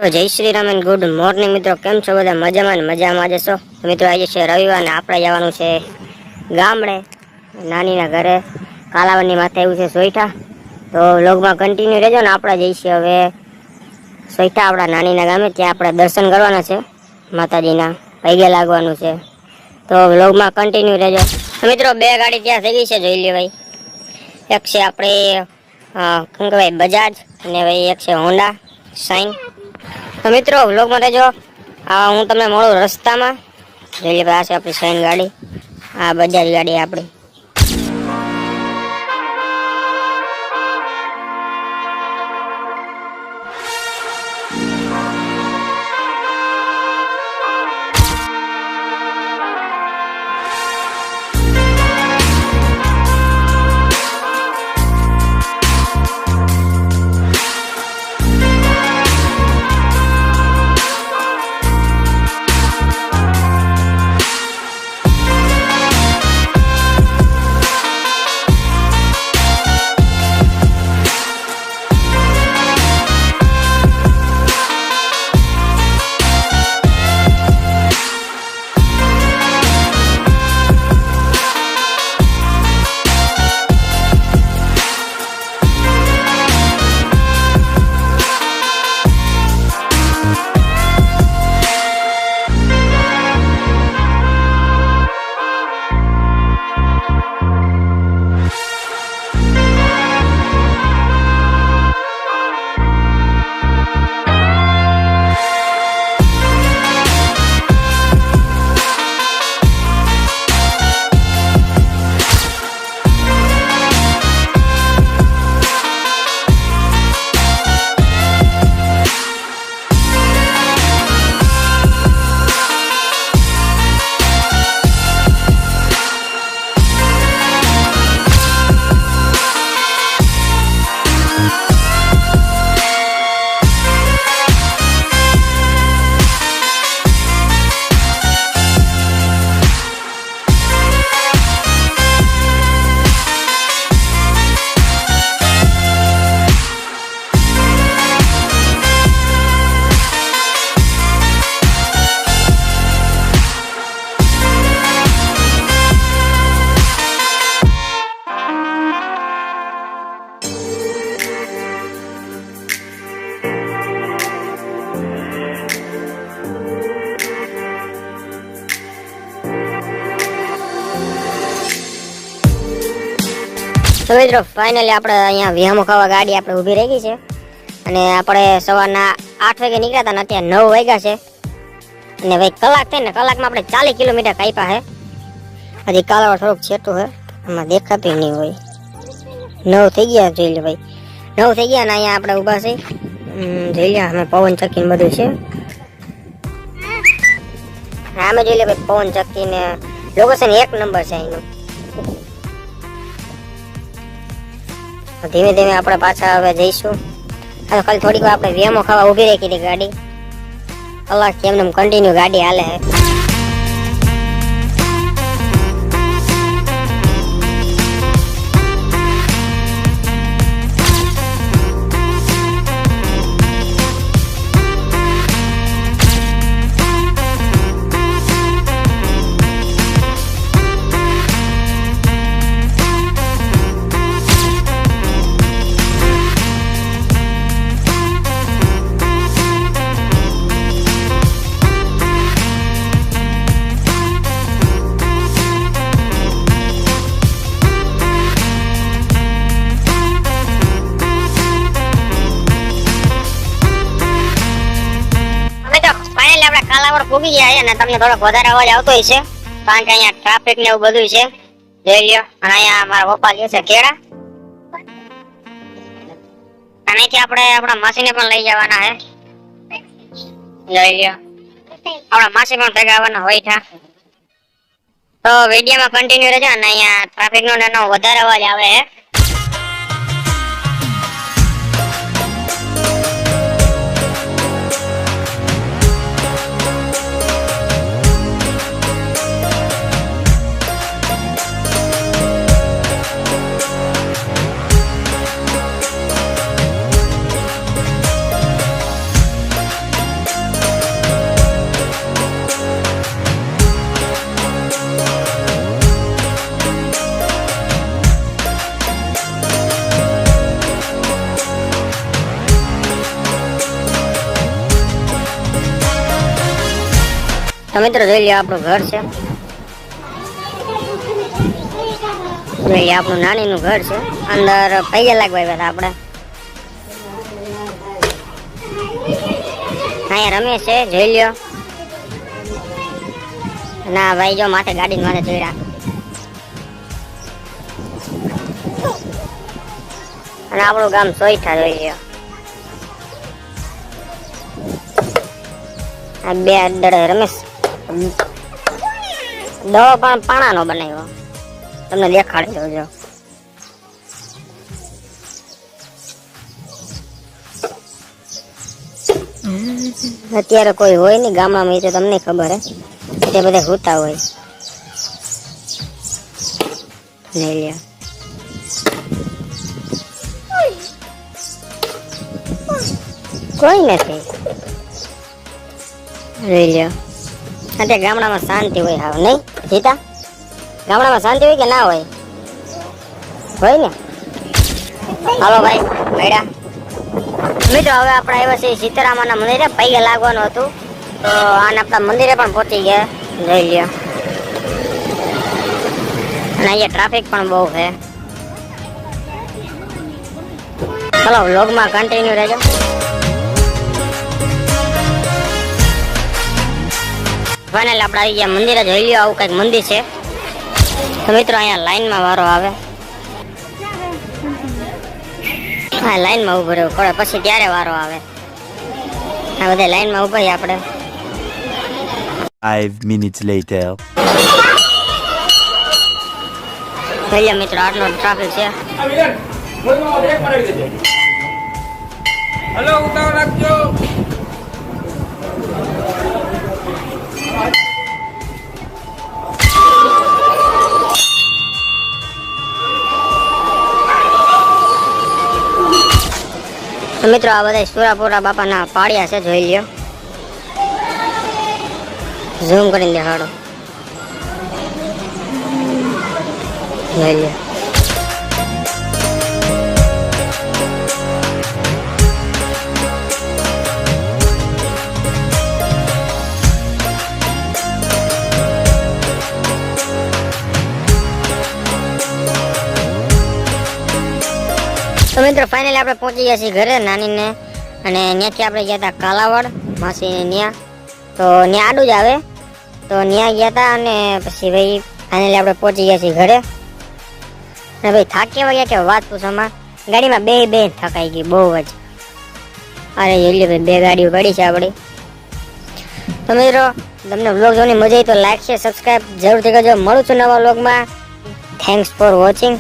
તો જય Shri Ram and good morning મિત્રો, કેમ છો બધા? મજામાં જશો મિત્રો. આજે છે રવિવાર ને આપણે જવાનું છે ગામડે નાનીના ઘરે. કાલાવડની માથે એવું છે સોઈઠા. તો વ્લોગમાં કન્ટિન્યુ રહેજો ને. આપણે જઈશું હવે સોઈઠા આપણા નાનીના ગામે. ત્યાં આપણે દર્શન કરવાના છે માતાજીના, પૈગે લાગવાનું છે. તો વ્લોગમાં કન્ટિન્યુ રહેજો મિત્રો. બે ગાડી ત્યાં થઈ ગઈ છે, જોઈ લે ભાઈ. એક છે આપણે શું કહેવાય બજાજ, અને ભાઈ એક છે હોન્ડા શાઇન. તો મિત્રો વ્લોગમાં રહેજો. હું તમને મળું રસ્તામાં. જોઈ લે ભાઈ, આ છે આપણી શાઇન ગાડી, આ બજાજ ગાડી આપણી. તો મિત્રો ફાઇનલી આપણે અહીંયા વિહામો ખાવા ગાડી આપણે ઊભી રહી ગઈ છે. અને આપણે સવારના 8 વાગે નીકળ્યા હતા ને અત્યારે 9 વાગ્યા છે. અને ભાઈ કલાક થાય ને, કલાકમાં આપણે 40 કિલોમીટર કાપ્યા છે. હજી કાલાવડ થોડુંક છેટું છે, આમાં દેખાતું નહીં હોય. 9 થઈ ગયા, જોઈ લે ભાઈ. 9 થઈ ગયા ને અહીંયા આપણે ઊભા છે. જોઈ લે અમે પવન ચક્કી ને બધું છે. અમે જોઈ લે ભાઈ પવન ચક્કી ને લોકેશન 1 નંબર છે અહીંનું. ધીમે ધીમે આપણે પાછા હવે જઈશું. ખાલી થોડીક વાર આપણે વેમો ખાવા ઊભી રાખી હતી ગાડી. કલાકથી એમને કન્ટિન્યુ ગાડી હાલે છે. કાલાવડ પૂગી ગયા છે ને તમને થોડોક વધારે અવાજ આવતો હોય છે, કારણ કે અહીંયા ટ્રાફિક ને એવું બધું છે. જોઈ લ્યો. અને અહીંયા મારા પપ્પા લે છે કેળા. અને કે આપણે આપણા માસીને પણ લઈ જવાના છે. જોઈ લ્યો, આપણા માસી પણ ભેગા આવવાના હોય છે. તો વિડીયોમાં કન્ટિન્યુ રહેજો. અને અહીંયા ટ્રાફિક નો વધારે અવાજ આવે છે. તો મિત્રો જોઈ લ્યો આપણું ઘર છે, જોઈ લ્યો આપણું નાનીનું ઘર છે. અંદર પૈયા લાગવા આવ્યા હતા આપણે. અહીંયા રમે છે, જોઈ લ્યો. ના ભાઈ જો માથે ગાડી માથે ચડ્યા. અને આપણું ગામ સોઈઠા જોઈ લ્યો. આ બે દડે રમેશ દવા પણ પાણાનો બનાવ્યો, તમને દેખાડી દઉં જો. અત્યારે કોઈ હોય નહીં ગામડામાં, એ તો તમને ખબર હે, તે બધા હોતા હોય. લઈ લ્યો. કોઈ નથી. લઈ લ્યો. અત્યારે ગામડામાં શાંતિ હોય હાવ નહીં જીતા? ગામડામાં શાંતિ હોય કે ના હોય? હોય ને. હાલો ભાઈ મેળા. મિત્રો હવે આપણે આવ્યા છીએ સીતારામના મંદિરે, પૈયા લાગવાનું હતું તો આને આપણા મંદિરે પણ પહોંચી ગયા. જોઈ લ્યો. અને અહીંયા ટ્રાફિક પણ બહુ છે. ચલો વ્લોગમાં કન્ટિન્યુ રહેજો. ફાઇનલ આપણે આવી ગયા મંદિરે. જોઈ લ્યો આવું કંઈક મંદિર છે. તો મિત્રો અહીંયા લાઈનમાં વારો આવે. હા લાઈનમાં ઉભું રહેવું પડે, પછી ત્યારે વારો આવે. આ બધા લાઈનમાં ઉભા આપણે. 5 minutes later. જોઈએ મિત્રો આટલો ટ્રાફિક છે. હેલો ઉતાવળ રાખજો. મિત્રો આ બધા સુરાપુરા બાપાના પાળિયા છે, જોઈ લ્યો. ઝૂમ કરીને દેખાડો. જોઈ લ્યો. તો મિત્રો ફાઇનલી આપણે પહોંચી ગયા છીએ ઘરે નાનીને, અને ત્યાંથી આપણે ગયા હતા કાલાવડ માસીને ત્યાં. તો ત્યાં આડું જ આવે, તો ત્યાં ગયા હતા. અને પછી ભાઈ ફાઇનલી આપણે પહોંચી ગયા છીએ ઘરે. અને ભાઈ થાકી ગયા કે વાત પૂછવામાં, ગાડીમાં બે થકાઈ ગઈ બહુ જ. અરે જોઈ ભાઈ બે ગાડીઓ પડી છે આપણી. તો મિત્રો તમને વ્લોગ જોવાની મજા આવી તો લાઈક છે, સબસ્ક્રાઈબ જરૂરથી કરજો. મળું છું નવા વ્લોગમાં. Thanks for watching.